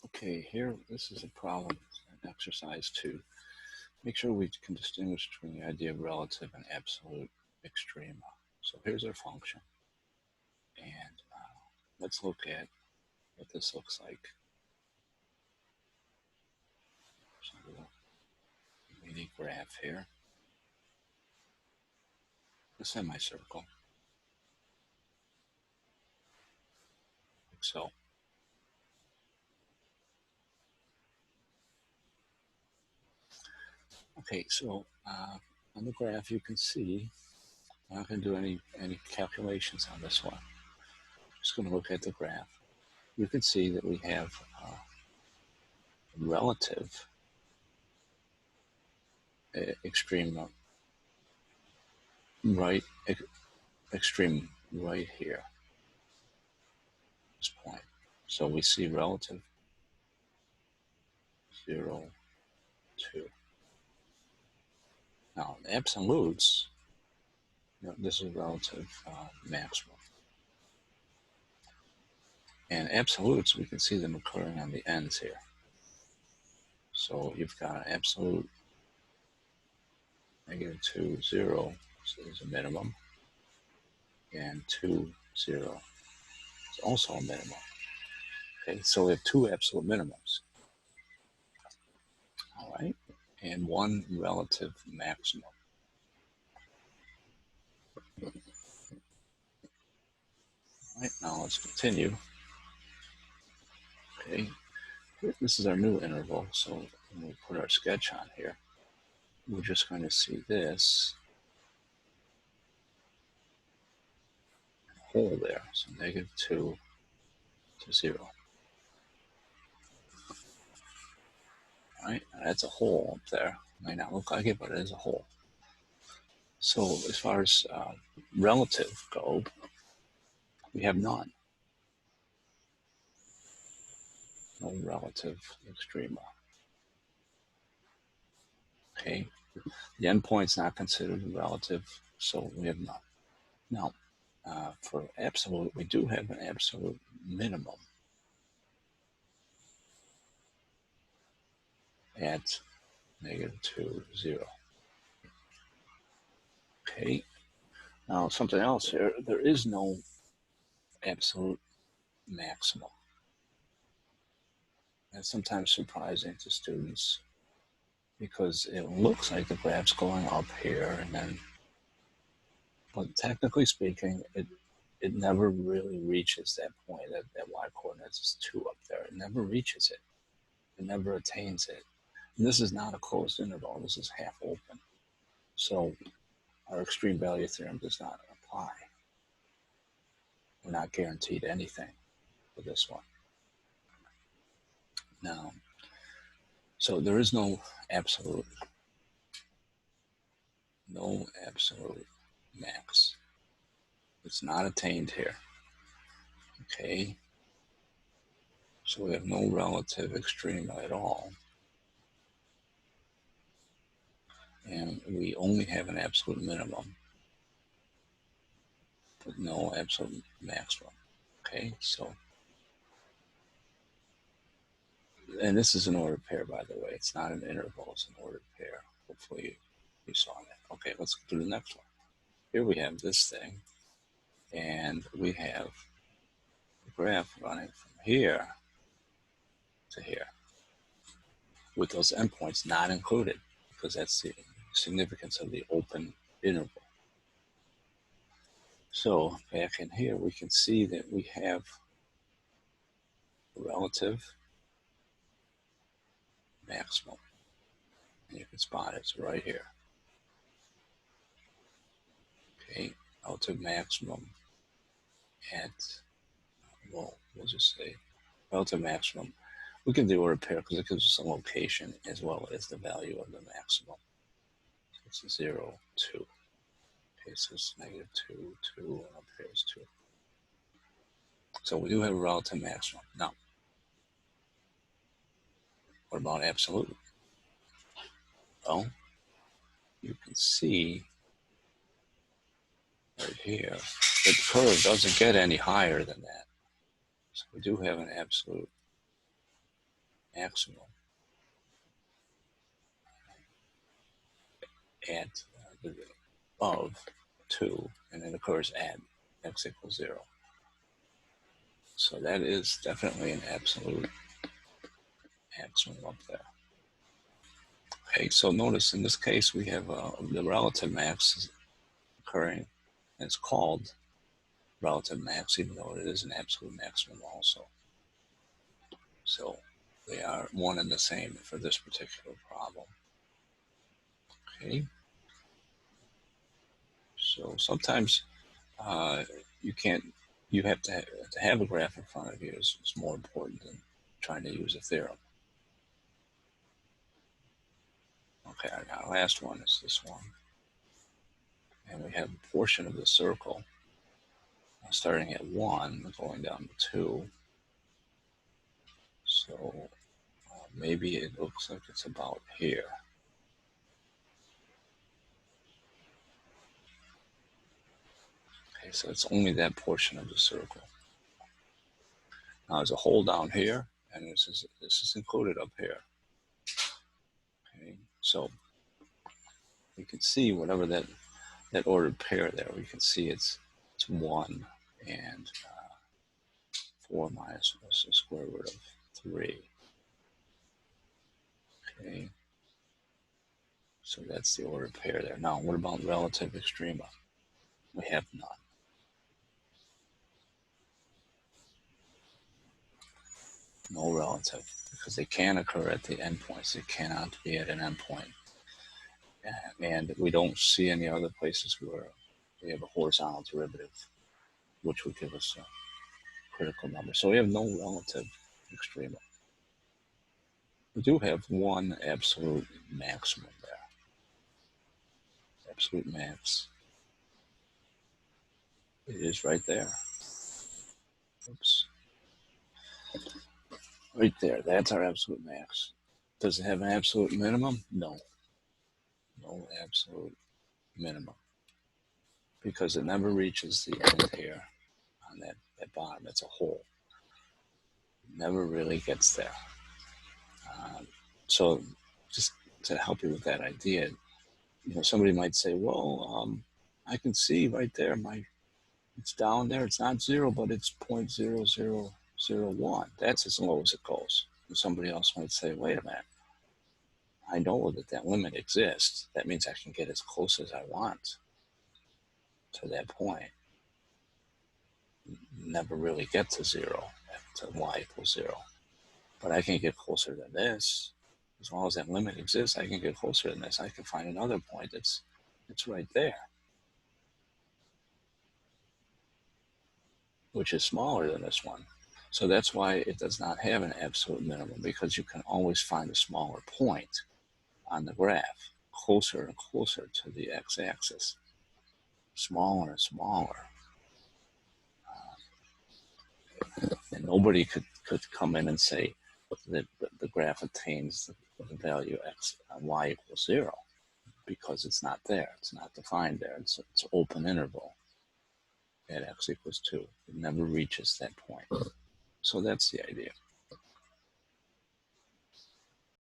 Okay, here, this is a problem, an exercise to make sure we can distinguish between the idea of relative and absolute extrema. So here's our function, and let's look at what this looks like. So we need a graph here, a semicircle, like so. Okay, so on the graph you can see, I'm not going to do any calculations on this one. I'm just going to look at the graph. You can see that we have relative extreme right extreme right here, this point. So we see relative 0, 2. Now, absolutes, this is relative maximum. And absolutes, we can see them occurring on the ends here. So you've got an absolute -2, 0, so there's a minimum, and 2, 0 is also a minimum. Okay, so we have two absolute minimums. All right, and one relative maximum. All right, now let's continue. Okay, this is our new interval, so when we put our sketch on here, we're just going to see this hole there, so -2 to 0. All right, that's a hole up there. Might not look like it, but it is a hole. So as far as relative go, we have none. No relative extrema. Okay, the endpoint's not considered relative, so we have none. Now, for absolute, we do have an absolute minimum at -2, 0. Okay, now something else here, there is no absolute maximum. That's sometimes surprising to students because it looks like the graph's going up here and then, but technically speaking, it never really reaches that point. That y coordinates is 2 up there. It never reaches it. It never attains it. And this is not a closed interval. This is half open. So our extreme value theorem does not apply. We're not guaranteed anything for this one. Now, so there is no absolute max. It's not attained here. Okay, so we have no relative extrema at all. And we only have an absolute minimum, but no absolute maximum. Okay, so, and this is an ordered pair, by the way. It's not an interval, it's an ordered pair. Hopefully you saw that. Okay, let's do the next one. Here we have this thing, and we have the graph running from here to here, with those endpoints not included, because that's the significance of the open interval. So back in here, we can see that we have a relative maximum. And you can spot it's right here. Okay, relative maximum at, well, we'll just say relative maximum. We can do a repair because it gives us a location as well as the value of the maximum. So it's 0, 2. Okay, so it's -2, 2, and up here is 2. So we do have a relative maximum. Now, what about absolute? Well, you can see right here that the curve doesn't get any higher than that. So we do have an absolute maximum at of 2, and it occurs at x equals 0. So that is definitely an absolute maximum up there. Okay, so notice in this case we have the relative max occurring, and it's called relative max, even though it is an absolute maximum also. So they are one and the same for this particular problem. Okay. So sometimes you have to have a graph in front of you is more important than trying to use a theorem. Okay, our last one is this one. And we have a portion of the circle starting at 1, going down to 2. So maybe it looks like it's about here. Okay, so it's only that portion of the circle. Now there's a hole down here, and this is included up here. Okay, so you can see whatever that ordered pair there, we can see it's 1 and 4 minus the square root of 3. Okay, so that's the ordered pair there. Now, what about relative extrema? We have none. No relative, because they can occur at the endpoints. They cannot be at an endpoint. And we don't see any other places where we have a horizontal derivative, which would give us a critical number. So we have no relative extrema. We do have one absolute maximum there. Absolute max. It is right there. Oops. Right there. That's our absolute max. Does it have an absolute minimum? No. No absolute minimum. Because it never reaches the end here on that bottom. It's a hole. It never really gets there. So just to help you with that idea, somebody might say, well, I can see right there, it's down there, it's not 0, but it's 0.0001. That's as low as it goes. And somebody else might say, wait a minute, I know that limit exists. That means I can get as close as I want to that point. Never really get to 0, to y equals 0. But I can get closer than this. As long as that limit exists, I can get closer than this. I can find another point that's right there, which is smaller than this one. So that's why it does not have an absolute minimum, because you can always find a smaller point on the graph, closer and closer to the x-axis, smaller and smaller. And nobody could come in and say that the graph attains the value y equals 0, because it's not there. It's not defined there. It's open interval at x equals 2. It never reaches that point. So that's the idea.